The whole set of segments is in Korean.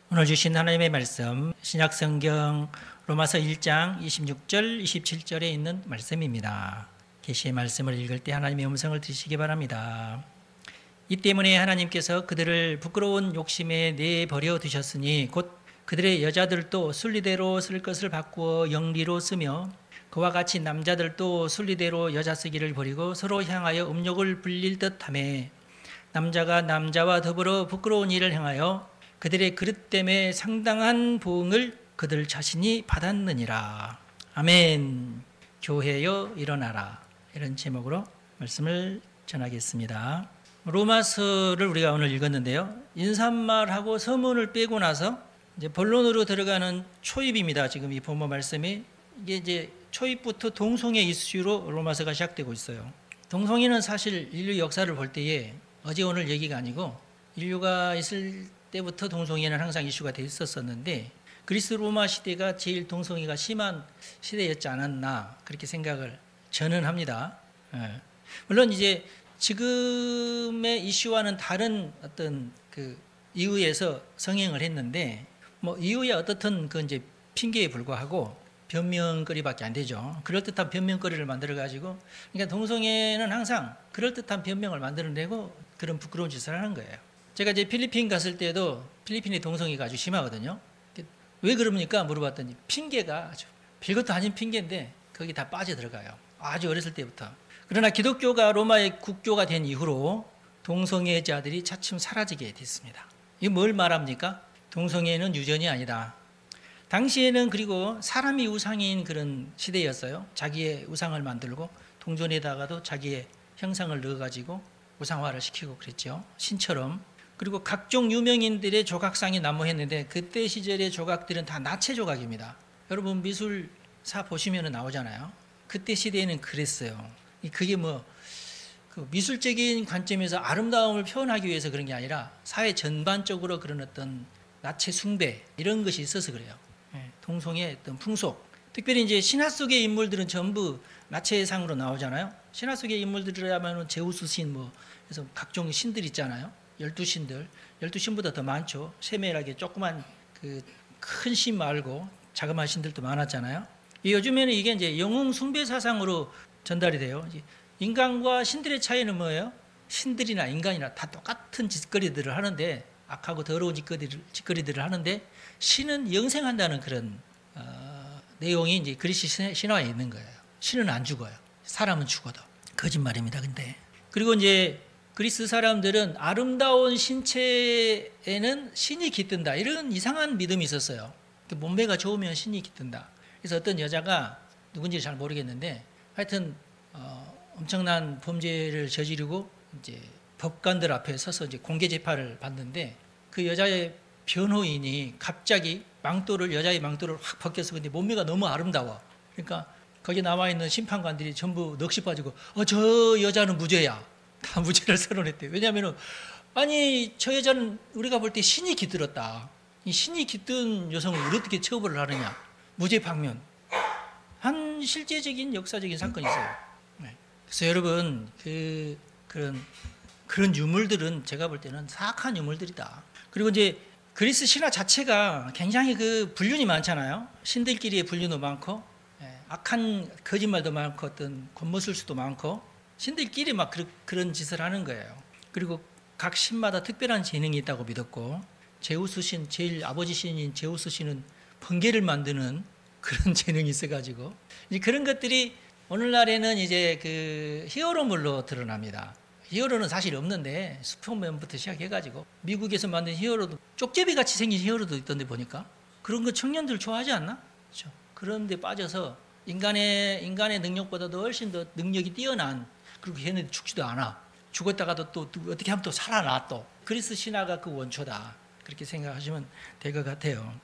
오늘 주신 하나님의 말씀 신약성경 로마서 1장 26절 27절에 있는 말씀입니다. 계시의 말씀을 읽을 때 하나님의 음성을 들으시기 바랍니다. 이 때문에 하나님께서 그들을 부끄러운 욕심에 내버려 두셨으니 곧 그들의 여자들도 순리대로 쓸 것을 바꾸어 영리로 쓰며 그와 같이 남자들도 순리대로 여자 쓰기를 버리고 서로 향하여 음욕을 불릴 듯하며 남자가 남자와 더불어 부끄러운 일을 행하여 그들의 그릇 때문에 상당한 보응을 그들 자신이 받았느니라. 아멘. 교회여 일어나라. 이런 제목으로 말씀을 전하겠습니다. 로마서를 우리가 오늘 읽었는데요. 인사말하고 서문을 빼고 나서 이제 본론으로 들어가는 초입입니다. 지금 이 본문 말씀이 이게 이제 초입부터 동성애 이슈로 로마서가 시작되고 있어요. 동성애는 사실 인류 역사를 볼 때에 어제 오늘 얘기가 아니고 인류가 있을 때부터 동성애는 항상 이슈가 돼 있었었는데 그리스 로마 시대가 제일 동성애가 심한 시대였지 않았나 그렇게 생각을 저는 합니다. 물론 이제 지금의 이슈와는 다른 어떤 그 이유에서 성행을 했는데 뭐 이유에 어떻든 그 이제 핑계에 불과하고 변명거리밖에 안 되죠. 그럴듯한 변명거리를 만들어 가지고 그러니까 동성애는 항상 그럴듯한 변명을 만들어내고 그런 부끄러운 짓을 하는 거예요. 제가 이제 필리핀 갔을 때도 필리핀의 동성애가 아주 심하거든요. 왜 그럽니까? 물어봤더니 핑계가 아주 별것도 아닌 핑계인데 거기 다 빠져들어가요. 아주 어렸을 때부터. 그러나 기독교가 로마의 국교가 된 이후로 동성애자들이 차츰 사라지게 됐습니다. 이게 뭘 말합니까? 동성애는 유전이 아니다. 당시에는 그리고 사람이 우상인 그런 시대였어요. 자기의 우상을 만들고 동전에다가도 자기의 형상을 넣어가지고 우상화를 시키고 그랬죠. 신처럼. 그리고 각종 유명인들의 조각상이 난무했는데 그때 시절의 조각들은 다 나체 조각입니다. 여러분 미술사 보시면 나오잖아요. 그때 시대에는 그랬어요. 그게 뭐 그 미술적인 관점에서 아름다움을 표현하기 위해서 그런 게 아니라 사회 전반적으로 그런 어떤 나체 숭배 이런 것이 있어서 그래요. 동성애 어떤 풍속. 특별히 이제 신화 속의 인물들은 전부 나체상으로 나오잖아요. 신화 속의 인물들이라면 제우스 신 뭐 그래서 각종 신들 있잖아요. 12신들, 12신보다 더 많죠. 세밀하게 조그만 그 큰 신 말고 자그마한 신들도 많았잖아요. 요즘에는 이게 이제 영웅 숭배 사상으로 전달이 돼요. 인간과 신들의 차이는 뭐예요? 신들이나 인간이나 다 똑같은 짓거리들을 하는데 악하고 더러운 짓거리들을 하는데 신은 영생한다는 그런 내용이 이제 그리스 신화에 있는 거예요. 신은 안 죽어요. 사람은 죽어도. 거짓말입니다. 근데 그리고 이제 그리스 사람들은 아름다운 신체에는 신이 깃든다. 이런 이상한 믿음이 있었어요. 몸매가 좋으면 신이 깃든다. 그래서 어떤 여자가 누군지 잘 모르겠는데 하여튼 엄청난 범죄를 저지르고 이제 법관들 앞에 서서 이제 공개 재판을 받는데 그 여자의 변호인이 갑자기 여자의 망토를 확 벗겨서 근데 몸매가 너무 아름다워. 그러니까 거기 나와 있는 심판관들이 전부 넋이 빠지고 저 여자는 무죄야. 다 무죄를 선언했대요. 왜냐하면 아니 저 여자는 우리가 볼 때 신이 깃들었다. 이 신이 깃든 여성을 어떻게 처벌을 하느냐. 무죄 방면. 한 실제적인 역사적인 사건이 있어요. 그래서 여러분 그런 유물들은 제가 볼 때는 사악한 유물들이다. 그리고 이제 그리스 신화 자체가 굉장히 그 불륜이 많잖아요. 신들끼리의 불륜도 많고 악한 거짓말도 많고 어떤 권모술수도 많고 신들끼리 막 그런 짓을 하는 거예요. 그리고 각 신마다 특별한 재능이 있다고 믿었고 제우스 신, 제일 아버지 신인 제우스 신은 번개를 만드는 그런 재능이 있어가지고 이제 그런 것들이 오늘날에는 이제 그 히어로물로 드러납니다. 히어로는 사실 없는데 슈퍼맨부터 시작해가지고 미국에서 만든 히어로도 쪽제비같이 생긴 히어로도 있던데 보니까 그런 거 청년들 좋아하지 않나? 그렇죠. 그런 데 빠져서 인간의 능력보다도 훨씬 더 능력이 뛰어난 그리고 걔네들 죽지도 않아. 죽었다가도 또 어떻게 하면 또 살아나 또. 그리스 신화가 그 원초다. 그렇게 생각하시면 될 것 같아요.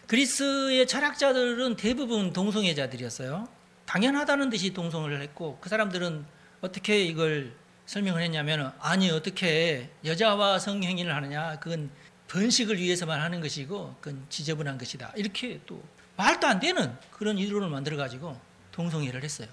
그리스의 철학자들은 대부분 동성애자들이었어요. 당연하다는 듯이 동성을 했고 그 사람들은 어떻게 이걸 설명을 했냐면 아니 어떻게 여자와 성행위를 하느냐 그건 번식을 위해서만 하는 것이고 그건 지저분한 것이다. 이렇게 또 말도 안 되는 그런 이론을 만들어가지고 동성애를 했어요.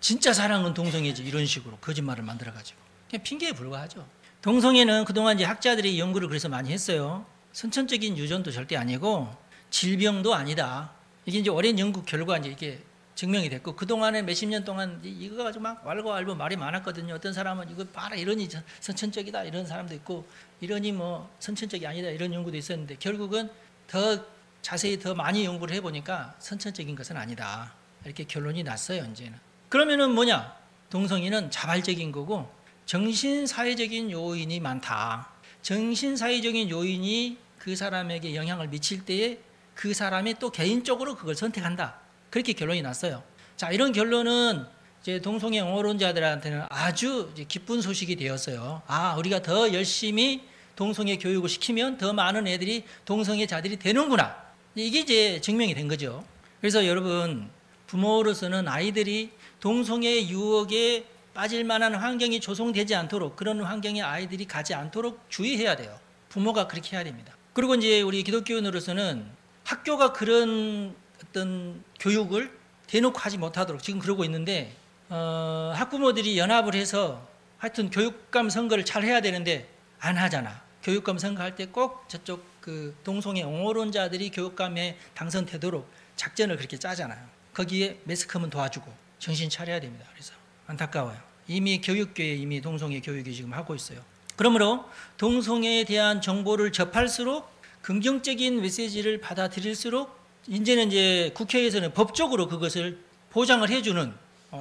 진짜 사랑은 동성애지 이런 식으로 거짓말을 만들어가지고 그냥 핑계에 불과하죠. 동성애는 그동안 이제 학자들이 연구를 그래서 많이 했어요. 선천적인 유전도 절대 아니고 질병도 아니다. 이게 이제 오랜 연구 결과 이제 이게 증명이 됐고, 그동안에 몇십 년 동안 이거 가지고 막 왈가왈부 말이 많았거든요. 어떤 사람은 이거 봐라, 이러니 선천적이다 이런 사람도 있고, 이러니 뭐 선천적이 아니다 이런 연구도 있었는데, 결국은 더 자세히 더 많이 연구를 해보니까 선천적인 것은 아니다, 이렇게 결론이 났어요. 이제는. 그러면은 뭐냐, 동성애는 자발적인 거고 정신사회적인 요인이 많다. 정신사회적인 요인이 그 사람에게 영향을 미칠 때에 그 사람이 또 개인적으로 그걸 선택한다, 그렇게 결론이 났어요. 자, 이런 결론은 이제 동성애 옹호론자들한테는 아주 이제 기쁜 소식이 되었어요. 아, 우리가 더 열심히 동성애 교육을 시키면 더 많은 애들이 동성애자들이 되는구나, 이게 이제 증명이 된 거죠. 그래서 여러분, 부모로서는 아이들이 동성애 유혹에 빠질 만한 환경이 조성되지 않도록, 그런 환경에 아이들이 가지 않도록 주의해야 돼요. 부모가 그렇게 해야 됩니다. 그리고 이제 우리 기독교인으로서는 학교가 그런 어떤 교육을 대놓고 하지 못하도록 지금 그러고 있는데, 학부모들이 연합을 해서 하여튼 교육감 선거를 잘 해야 되는데 안 하잖아. 교육감 선거할 때 꼭 저쪽 그 동성애 옹호론자들이 교육감에 당선되도록 작전을 그렇게 짜잖아요. 거기에 매스컴은 도와주고 정신 차려야 됩니다. 그래서 안타까워요. 이미 교육계에 이미 동성애 교육이 지금 하고 있어요. 그러므로 동성애에 대한 정보를 접할수록, 긍정적인 메시지를 받아들일수록, 이제는 이제 국회에서는 법적으로 그것을 보장을 해주는,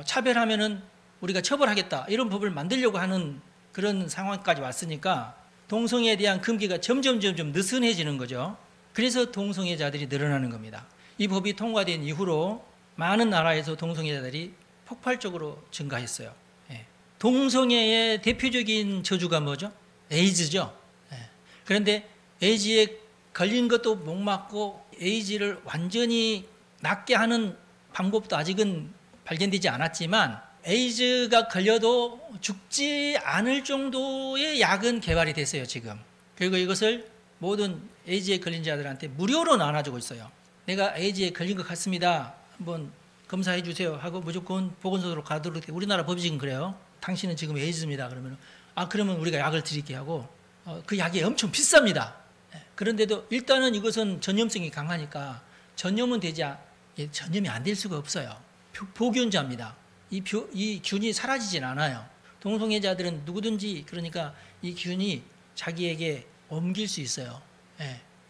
차별하면은 우리가 처벌하겠다 이런 법을 만들려고 하는 그런 상황까지 왔으니까 동성애에 대한 금기가 점점 느슨해지는 거죠. 그래서 동성애자들이 늘어나는 겁니다. 이 법이 통과된 이후로 많은 나라에서 동성애자들이 폭발적으로 증가했어요. 동성애의 대표적인 저주가 뭐죠? 에이즈죠. 그런데 에이즈에 걸린 것도 못 막고 에이즈를 완전히 낫게 하는 방법도 아직은 발견되지 않았지만, 에이즈가 걸려도 죽지 않을 정도의 약은 개발이 됐어요, 지금. 그리고 이것을 모든 에이즈에 걸린 자들한테 무료로 나눠주고 있어요. 내가 에이즈에 걸린 것 같습니다, 한번 검사해 주세요 하고 무조건 보건소로 가도록 돼. 우리나라 법이 지금 그래요. 당신은 지금 에이즈입니다. 그러면 그러면 우리가 약을 드릴게 하고, 그 약이 엄청 비쌉니다. 그런데도 일단은 이것은 전염성이 강하니까 전염은 전염이 안 될 수가 없어요. 보균자입니다. 이 균이 사라지진 않아요. 동성애자들은 누구든지, 그러니까 이 균이 자기에게 옮길 수 있어요.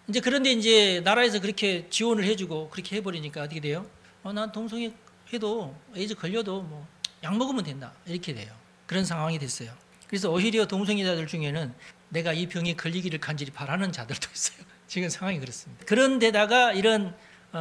이제 그런데 이제 나라에서 그렇게 지원을 해주고 그렇게 해버리니까 어떻게 돼요? 난 동성애 해도 에이즈 걸려도 뭐 약 먹으면 된다, 이렇게 돼요. 그런 상황이 됐어요. 그래서 오히려 동성애자들 중에는 내가 이 병에 걸리기를 간절히 바라는 자들도 있어요. 지금 상황이 그렇습니다. 그런데다가 이런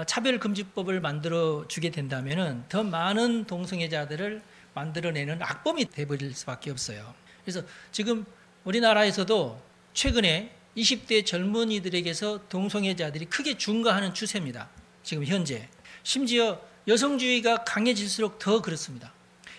차별금지법을 만들어 주게 된다면은 더 많은 동성애자들을 만들어내는 악범이 돼버릴 수밖에 없어요. 그래서 지금 우리나라에서도 최근에 20대 젊은이들에게서 동성애자들이 크게 증가하는 추세입니다. 지금 현재. 심지어 여성주의가 강해질수록 더 그렇습니다.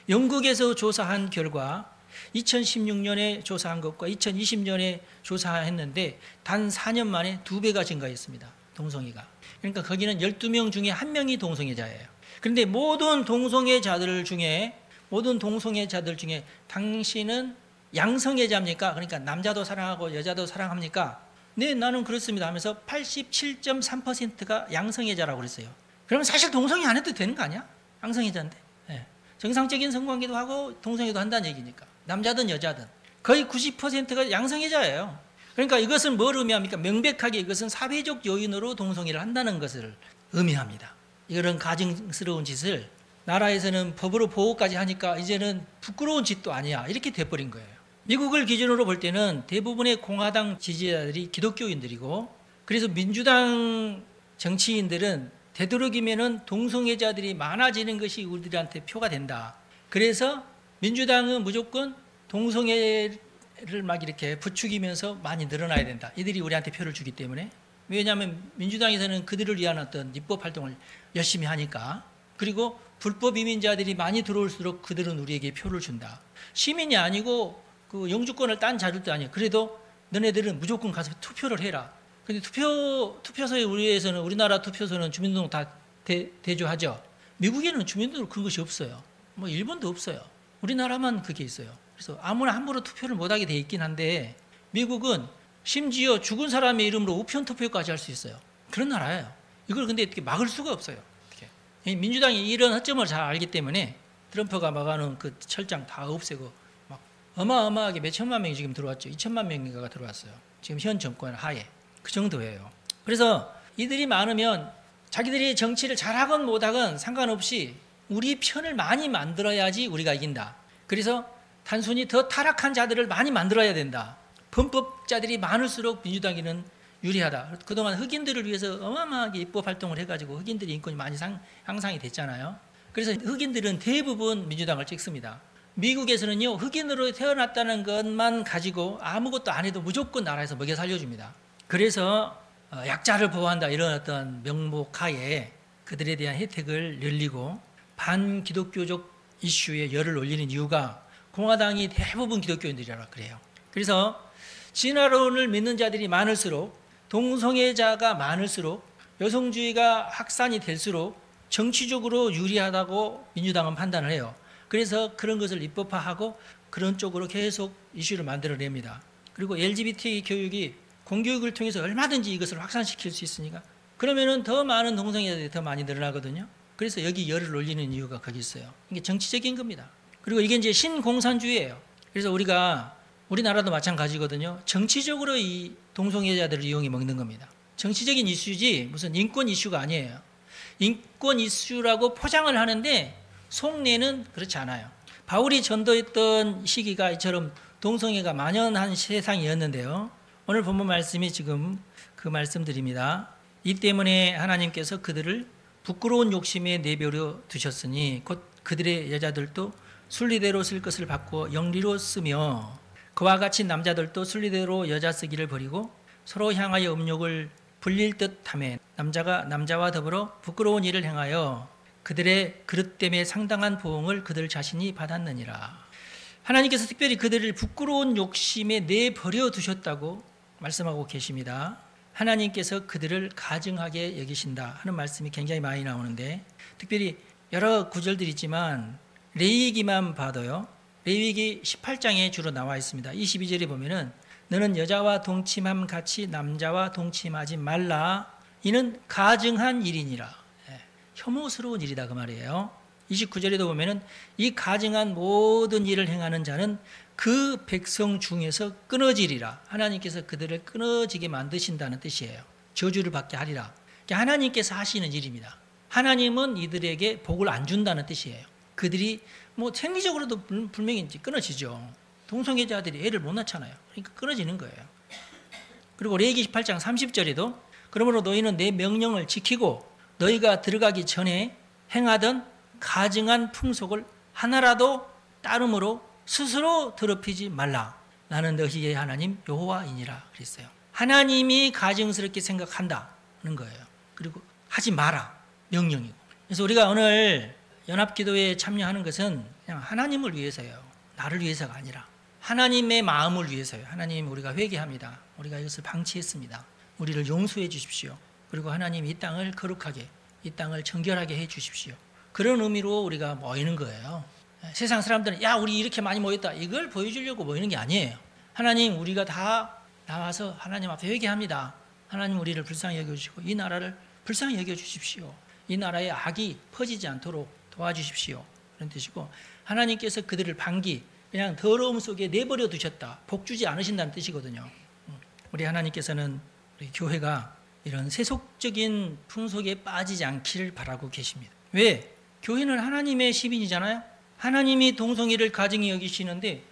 영국에서 조사한 결과 2016년에 조사한 것과 2020년에 조사했는데 단 4년 만에 2배가 증가했습니다. 동성애가. 그러니까 거기는 12명 중에 1명이 동성애자예요. 그런데 모든 동성애자들 중에 당신은 양성애자입니까? 그러니까 남자도 사랑하고 여자도 사랑합니까? 네, 나는 그렇습니다 하면서 87.3%가 양성애자라고 그랬어요. 그러면 사실 동성애 안 해도 되는 거 아니야? 양성애자인데. 정상적인 성관계도 하고 동성애도 한다는 얘기니까. 남자든 여자든. 거의 90%가 양성애자예요. 그러니까 이것은 뭘 의미합니까? 명백하게 이것은 사회적 요인으로 동성애를 한다는 것을 의미합니다. 이런 가증스러운 짓을 나라에서는 법으로 보호까지 하니까 이제는 부끄러운 짓도 아니야, 이렇게 돼버린 거예요. 미국을 기준으로 볼 때는 대부분의 공화당 지지자들이 기독교인들이고, 그래서 민주당 정치인들은 되도록이면은 동성애자들이 많아지는 것이 우리들한테 표가 된다. 그래서 민주당은 무조건 동성애를 막 이렇게 부추기면서 많이 늘어나야 된다. 이들이 우리한테 표를 주기 때문에. 왜냐하면 민주당에서는 그들을 위한 어떤 입법 활동을 열심히 하니까. 그리고 불법 이민자들이 많이 들어올수록 그들은 우리에게 표를 준다. 시민이 아니고 그 영주권을 딴 자들도 아니에요. 그래도 너네들은 무조건 가서 투표를 해라. 근데 투표소에 우리나라 투표소는 주민등록 다 대조하죠. 미국에는 주민등록 그런 것이 없어요. 뭐 일본도 없어요. 우리나라만 그게 있어요. 그래서 아무나 함부로 투표를 못하게 돼 있긴 한데, 미국은 심지어 죽은 사람의 이름으로 우편 투표까지 할 수 있어요. 그런 나라예요. 이걸 근데 어떻게 막을 수가 없어요. 어떻게. 민주당이 이런 허점을 잘 알기 때문에 트럼프가 막아놓은 그 철장 다 없애고 막 어마어마하게 몇 천만 명이 지금 들어왔죠. 2천만 명인가가 들어왔어요. 지금 현 정권 하에. 그 정도예요. 그래서 이들이 많으면 자기들이 정치를 잘하건 못하건 상관없이 우리 편을 많이 만들어야지 우리가 이긴다. 그래서 단순히 더 타락한 자들을 많이 만들어야 된다. 범법자들이 많을수록 민주당에는 유리하다. 그동안 흑인들을 위해서 어마어마하게 입법 활동을 해가지고 흑인들의 인권이 많이 향상이 됐잖아요. 그래서 흑인들은 대부분 민주당을 찍습니다. 미국에서는요, 흑인으로 태어났다는 것만 가지고 아무것도 안 해도 무조건 나라에서 먹여 살려줍니다. 그래서 약자를 보호한다 이런 어떤 명목하에 그들에 대한 혜택을 늘리고 반기독교적 이슈에 열을 올리는 이유가 공화당이 대부분 기독교인들이라 그래요. 그래서 진화론을 믿는 자들이 많을수록 동성애자가 많을수록 여성주의가 확산이 될수록 정치적으로 유리하다고 민주당은 판단을 해요. 그래서 그런 것을 입법화하고 그런 쪽으로 계속 이슈를 만들어냅니다. 그리고 LGBT 교육이 공교육을 통해서 얼마든지 이것을 확산시킬 수 있으니까 그러면은 더 많은 동성애자들이 더 많이 늘어나거든요. 그래서 여기 열을 올리는 이유가 거기 있어요. 이게 정치적인 겁니다. 그리고 이게 이제 신공산주의예요. 그래서 우리나라도 마찬가지거든요. 정치적으로 이 동성애자들을 이용해 먹는 겁니다. 정치적인 이슈지 무슨 인권 이슈가 아니에요. 인권 이슈라고 포장을 하는데 속내는 그렇지 않아요. 바울이 전도했던 시기가 이처럼 동성애가 만연한 세상이었는데요. 오늘 본문 말씀이 지금 그 말씀드립니다. 이 때문에 하나님께서 그들을 부끄러운 욕심에 내버려 두셨으니 곧 그들의 여자들도 순리대로 쓸 것을 바꾸어 영리로 쓰며 그와 같이 남자들도 순리대로 여자 쓰기를 버리고 서로 향하여 음욕을 불릴 듯하며 남자가 남자와 더불어 부끄러운 일을 행하여 그들의 그릇됨에 상당한 보응을 그들 자신이 받았느니라. 하나님께서 특별히 그들을 부끄러운 욕심에 내버려 두셨다고 말씀하고 계십니다. 하나님께서 그들을 가증하게 여기신다 하는 말씀이 굉장히 많이 나오는데 특별히 여러 구절들이 있지만 레위기만 봐도요. 레위기 18장에 주로 나와 있습니다. 22절에 보면은 너는 여자와 동침함 같이 남자와 동침하지 말라. 이는 가증한 일이니라. 혐오스러운 일이다 그 말이에요. 29절에도 보면은 이 가증한 모든 일을 행하는 자는 그 백성 중에서 끊어지리라. 하나님께서 그들을 끊어지게 만드신다는 뜻이에요. 저주를 받게 하리라. 하나님께서 하시는 일입니다. 하나님은 이들에게 복을 안 준다는 뜻이에요. 그들이 뭐 생리적으로도 분명히 끊어지죠. 동성애자들이 애를 못 낳잖아요. 그러니까 끊어지는 거예요. 그리고 레위기 18장 30절에도 그러므로 너희는 내 명령을 지키고 너희가 들어가기 전에 행하던 가증한 풍속을 하나라도 따름으로 스스로 더럽히지 말라. 나는 너희의 하나님 여호와이니라 그랬어요. 하나님이 가증스럽게 생각한다는 거예요. 그리고 하지 마라. 명령이고. 그래서 우리가 오늘 연합기도에 참여하는 것은 그냥 하나님을 위해서예요. 나를 위해서가 아니라 하나님의 마음을 위해서요. 하나님 우리가 회개합니다. 우리가 이것을 방치했습니다. 우리를 용서해 주십시오. 그리고 하나님 이 땅을 거룩하게, 이 땅을 정결하게 해 주십시오. 그런 의미로 우리가 모이는 거예요. 세상 사람들은 야 우리 이렇게 많이 모였다 이걸 보여주려고 모이는 게 아니에요. 하나님 우리가 다 나와서 하나님 앞에 회개합니다. 하나님 우리를 불쌍히 여겨주시고 이 나라를 불쌍히 여겨주십시오. 이 나라에 악이 퍼지지 않도록 도와주십시오. 그런 뜻이고 하나님께서 그들을 반기 그냥 더러움 속에 내버려 두셨다. 복 주지 않으신다는 뜻이거든요. 우리 하나님께서는 우리 교회가 이런 세속적인 풍속에 빠지지 않기를 바라고 계십니다. 왜? 교회는 하나님의 시민이잖아요. 하나님이 동성애를 가증히 여기시는데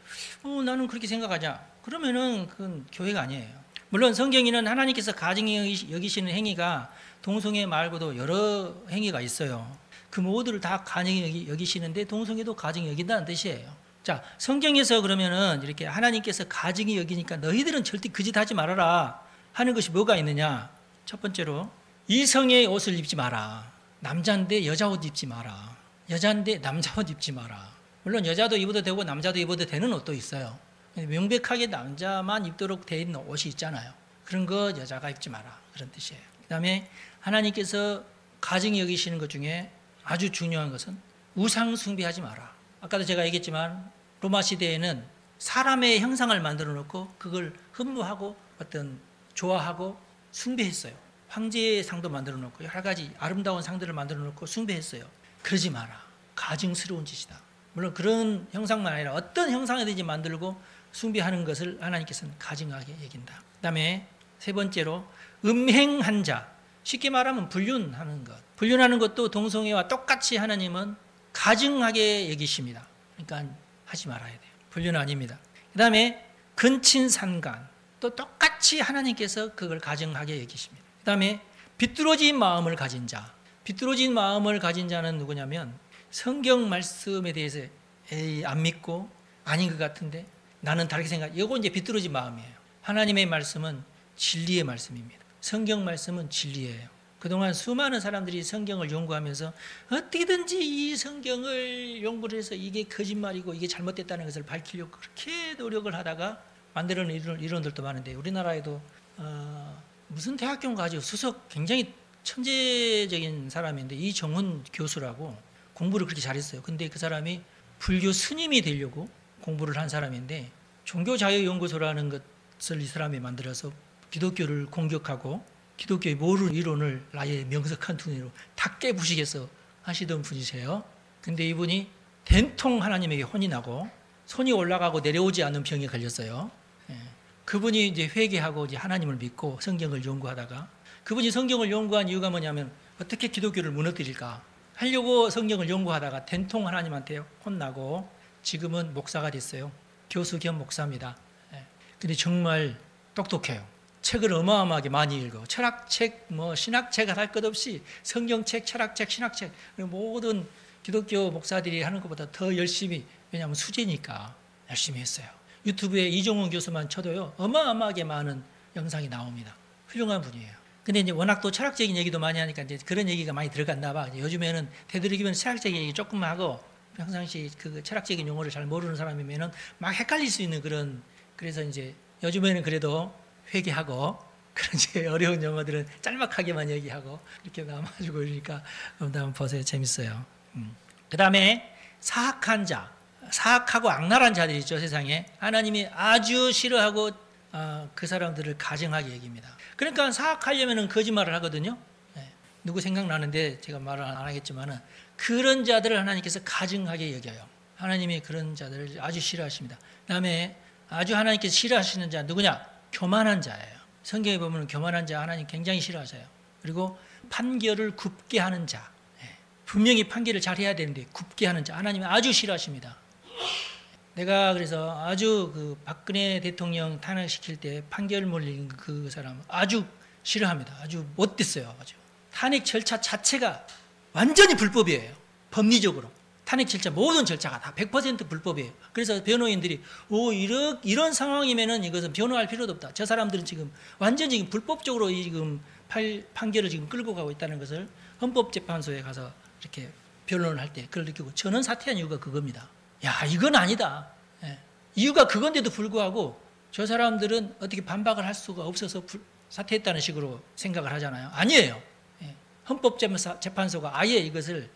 나는 그렇게 생각하자. 그러면은 그건 교회가 아니에요. 물론 성경에는 하나님께서 가증히 여기시는 행위가 동성애 말고도 여러 행위가 있어요. 그 모두를 다 가증히 여기시는데 동성애도 가증히 여긴다는 뜻이에요. 자, 성경에서 그러면은 이렇게 하나님께서 가증히 여기니까 너희들은 절대 그 짓 하지 말아라 하는 것이 뭐가 있느냐? 첫 번째로 이성의 옷을 입지 마라. 남자인데 여자 옷 입지 마라. 여자인데 남자 옷 입지 마라. 물론 여자도 입어도 되고 남자도 입어도 되는 옷도 있어요. 명백하게 남자만 입도록 되어 있는 옷이 있잖아요. 그런 거 여자가 입지 마라. 그런 뜻이에요. 그 다음에 하나님께서 가증히 여기시는 것 중에 아주 중요한 것은 우상 숭배하지 마라. 아까도 제가 얘기했지만 로마 시대에는 사람의 형상을 만들어 놓고 그걸 흠모하고 어떤 좋아하고 숭배했어요. 황제의 상도 만들어 놓고 여러 가지 아름다운 상들을 만들어 놓고 숭배했어요. 그러지 마라. 가증스러운 짓이다. 물론 그런 형상만 아니라 어떤 형상이든지 만들고 숭배하는 것을 하나님께서는 가증하게 여긴다. 그 다음에 세 번째로 음행한 자, 쉽게 말하면 불륜하는 것. 불륜하는 것도 동성애와 똑같이 하나님은 가증하게 여기십니다. 그러니까 하지 말아야 돼요. 불륜은 아닙니다. 그 다음에 근친산간, 또 똑같이 하나님께서 그걸 가증하게 여기십니다. 그 다음에 비뚤어진 마음을 가진 자. 비뚤어진 마음을 가진 자는 누구냐면 성경 말씀에 대해서 안 믿고 아닌 것 같은데 나는 다르게 생각. 이거 이제 비뚤어진 마음이에요. 하나님의 말씀은 진리의 말씀입니다. 성경 말씀은 진리예요. 그동안 수많은 사람들이 성경을 연구하면서 어떻게든지 이 성경을 연구를 해서 이게 거짓말이고 이게 잘못됐다는 것을 밝히려고 그렇게 노력을 하다가 만들어낸 이론들도 많은데 우리나라에도 무슨 대학교 가지고 수석 굉장히 천재적인 사람인데 이정훈 교수라고 공부를 그렇게 잘했어요. 근데 그 사람이 불교 스님이 되려고 공부를 한 사람인데 종교자유연구소라는 것을 이 사람이 만들어서 기독교를 공격하고 기독교의 모든 이론을 나의 명석한 두뇌로 다 깨부시겠어 하시던 분이세요. 근데 이분이 된통 하나님에게 혼이 나고 손이 올라가고 내려오지 않는 병에 걸렸어요. 그분이 이제 회개하고 이제 하나님을 믿고 성경을 연구하다가 그분이 성경을 연구한 이유가 뭐냐면 어떻게 기독교를 무너뜨릴까 하려고 성경을 연구하다가 된통 하나님한테 혼나고 지금은 목사가 됐어요. 교수 겸 목사입니다. 근데 정말 똑똑해요. 책을 어마어마하게 많이 읽어. 철학책, 신학책 할 것 없이 성경책, 철학책, 신학책 모든 기독교 목사들이 하는 것보다 더 열심히 왜냐하면 수제니까 열심히 했어요. 유튜브에 이종훈 교수만 쳐도요 어마어마하게 많은 영상이 나옵니다. 훌륭한 분이에요. 근데 이제 워낙 또 철학적인 얘기도 많이 하니까 이제 그런 얘기가 많이 들어갔나 봐. 요즘에는 되도록이면 철학적인 얘기 조금 하고 평상시 그 철학적인 용어를 잘 모르는 사람이면은 막 헷갈릴 수 있는 그런 그래서 이제 요즘에는 그래도 회개하고 그런 이제 어려운 용어들은 짤막하게만 얘기하고 이렇게 남아주고 그러니까 한번 보세요. 재밌어요. 그 다음에 사악한 자, 사악하고 악랄한 자들이 있죠. 세상에 하나님이 아주 싫어하고 그 사람들을 가증하게 여깁니다. 그러니까 사악하려면 거짓말을 하거든요. 누구 생각나는데 제가 말을 안 하겠지만은 그런 자들을 하나님께서 가증하게 여겨요. 하나님이 그런 자들을 아주 싫어하십니다. 그 다음에 아주 하나님께서 싫어하시는 자 누구냐? 교만한 자예요. 성경에 보면 교만한 자 하나님 굉장히 싫어하세요. 그리고 판결을 굽게 하는 자. 분명히 판결을 잘 해야 되는데 굽게 하는 자 하나님이 아주 싫어하십니다. 내가 그래서 아주 그 박근혜 대통령 탄핵시킬 때 판결 몰린 그 사람 아주 싫어합니다. 아주 못됐어요. 아주. 탄핵 절차 자체가 완전히 불법이에요. 법리적으로. 탄핵 절차 모든 절차가 다 100% 불법이에요. 그래서 변호인들이 이런 상황이면은 이것은 변호할 필요도 없다. 저 사람들은 지금 완전히 지금 불법적으로 지금 판결을 지금 끌고 가고 있다는 것을 헌법재판소에 가서 이렇게 변론을 할 때 그걸 느끼고 저는 사퇴한 이유가 그겁니다. 야, 이건 아니다. 이유가 그건데도 불구하고 저 사람들은 어떻게 반박을 할 수가 없어서 사퇴했다는 식으로 생각을 하잖아요. 아니에요. 헌법재판소가 아예 이것을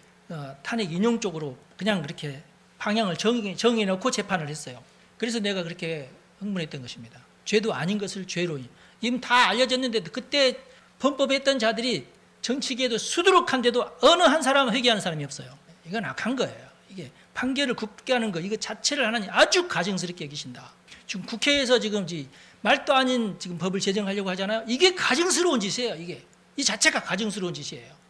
탄핵 인용 쪽으로 그냥 그렇게 방향을 정해놓고 재판을 했어요. 그래서 내가 그렇게 흥분했던 것입니다. 죄도 아닌 것을 죄로. 이미 다 알려졌는데도 그때 범법했던 자들이 정치계에도 수두룩한데도 어느 한 사람은 회개하는 사람이 없어요. 이건 악한 거예요. 이게 판결을 굽게 하는 거 이거 자체를 하나님 아주 가증스럽게 여기신다. 지금 국회에서 지금 말도 아닌 지금 법을 제정하려고 하잖아요. 이게 가증스러운 짓이에요. 이 자체가 가증스러운 짓이에요.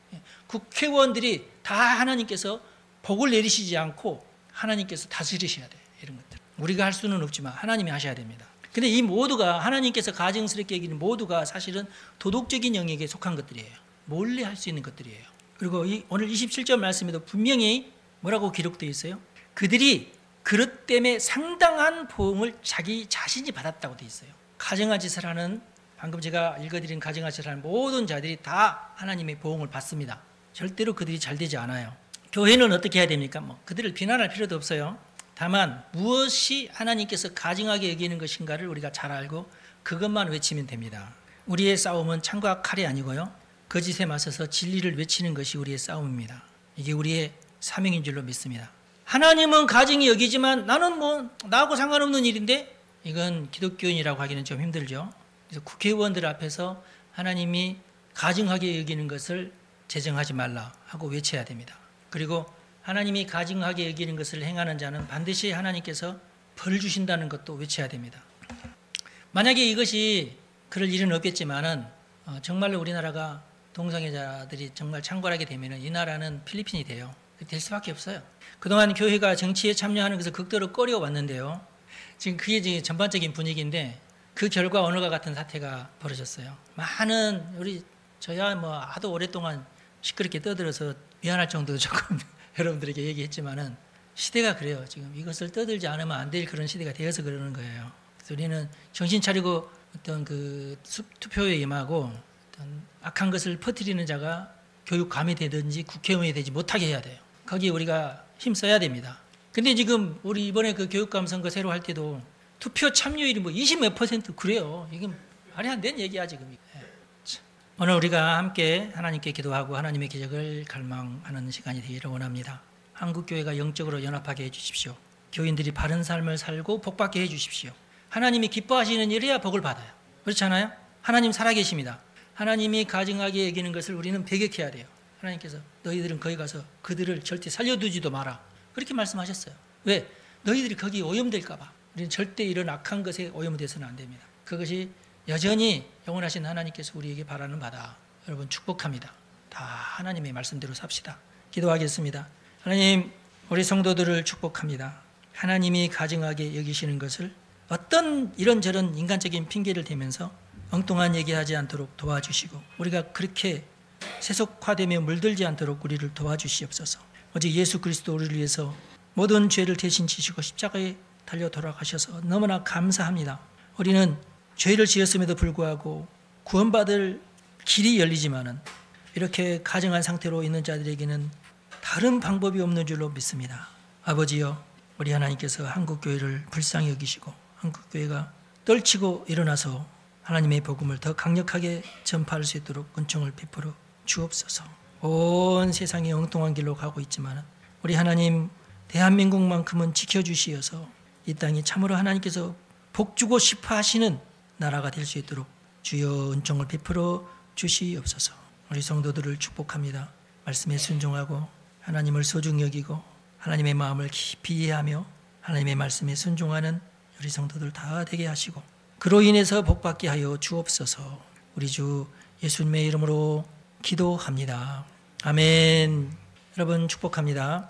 국회의원들이 다 하나님께서 복을 내리시지 않고 하나님께서 다스리셔야 돼. 이런 것들. 우리가 할 수는 없지만 하나님이 하셔야 됩니다. 근데 이 모두가 하나님께서 가증스럽게 여기는 모두가 사실은 도덕적인 영역에 속한 것들이에요. 몰래 할 수 있는 것들이에요. 그리고 오늘 27절 말씀에도 분명히 뭐라고 기록되어 있어요? 그들이 그릇 때문에 상당한 보응을 자기 자신이 받았다고 되어 있어요. 가증한 짓을 하는 방금 제가 읽어드린 가증한 짓을 하는 모든 자들이 다 하나님의 보응을 받습니다. 절대로 그들이 잘 되지 않아요. 교회는 어떻게 해야 됩니까? 그들을 비난할 필요도 없어요. 다만 무엇이 하나님께서 가증하게 여기는 것인가를 우리가 잘 알고 그것만 외치면 됩니다. 우리의 싸움은 창과 칼이 아니고요. 거짓에 맞서서 진리를 외치는 것이 우리의 싸움입니다. 이게 우리의 사명인 줄로 믿습니다. 하나님은 가증히 여기지만 나는 나하고 상관없는 일인데 이건 기독교인이라고 하기는 좀 힘들죠. 그래서 국회의원들 앞에서 하나님이 가증하게 여기는 것을 제정하지 말라 하고 외쳐야 됩니다. 그리고 하나님이 가증하게 여기는 것을 행하는 자는 반드시 하나님께서 벌 주신다는 것도 외쳐야 됩니다. 만약에 이것이 그럴 일은 없겠지만은 정말로 우리나라가 동성애자들이 정말 창궐하게 되면 이 나라는 필리핀이 돼요. 될 수밖에 없어요. 그동안 교회가 정치에 참여하는 것을 극도로 꺼려왔는데요. 지금 그게 지금 전반적인 분위기인데 그 결과 오늘과 같은 사태가 벌어졌어요. 많은 저야 뭐 하도 오랫동안 시끄럽게 떠들어서 미안할 정도로 조금 여러분들에게 얘기했지만은 시대가 그래요. 지금 이것을 떠들지 않으면 안 될 그런 시대가 되어서 그러는 거예요. 그래서 우리는 정신 차리고 어떤 그 투표에 임하고 어떤 악한 것을 퍼뜨리는 자가 교육감이 되든지 국회의원이 되지 못하게 해야 돼요. 거기에 우리가 힘써야 됩니다. 근데 지금 우리 이번에 그 교육감 선거 새로 할 때도 투표 참여율이 뭐 20몇 % 그래요. 이건 말이 안 되는 얘기야 지금. 오늘 우리가 함께 하나님께 기도하고 하나님의 기적을 갈망하는 시간이 되기를 원합니다. 한국교회가 영적으로 연합하게 해주십시오. 교인들이 바른 삶을 살고 복받게 해주십시오. 하나님이 기뻐하시는 일이야 복을 받아요. 그렇지 않아요? 하나님 살아계십니다. 하나님이 가증하게 여기는 것을 우리는 배격해야 돼요. 하나님께서 너희들은 거기 가서 그들을 절대 살려두지도 마라. 그렇게 말씀하셨어요. 왜? 너희들이 거기 오염될까 봐. 우리는 절대 이런 악한 것에 오염돼서는 안 됩니다. 그것이 여전히 영원하신 하나님께서 우리에게 바라는 바다. 여러분 축복합니다. 다 하나님의 말씀대로 삽시다. 기도하겠습니다. 하나님, 우리 성도들을 축복합니다. 하나님이 가증하게 여기시는 것을 어떤 이런저런 인간적인 핑계를 대면서 엉뚱한 얘기하지 않도록 도와주시고 우리가 그렇게 세속화되며 물들지 않도록 우리를 도와주시옵소서. 어제 예수 그리스도 우리를 위해서 모든 죄를 대신 지시고 십자가에 달려 돌아가셔서 너무나 감사합니다. 우리는 죄를 지었음에도 불구하고 구원받을 길이 열리지만은 이렇게 가증한 상태로 있는 자들에게는 다른 방법이 없는 줄로 믿습니다. 아버지여, 우리 하나님께서 한국교회를 불쌍히 여기시고 한국교회가 떨치고 일어나서 하나님의 복음을 더 강력하게 전파할 수 있도록 은총을 베풀어 주옵소서. 온 세상이 엉뚱한 길로 가고 있지만 우리 하나님 대한민국만큼은 지켜주시어서 이 땅이 참으로 하나님께서 복주고 싶어 하시는 나라가 될 수 있도록 주여 은총을 베풀어 주시옵소서. 우리 성도들을 축복합니다. 말씀에 순종하고 하나님을 소중히 여기고 하나님의 마음을 깊이 이해하며 하나님의 말씀에 순종하는 우리 성도들 다 되게 하시고 그로 인해서 복받게 하여 주옵소서. 우리 주 예수님의 이름으로 기도합니다. 아멘. 여러분 축복합니다.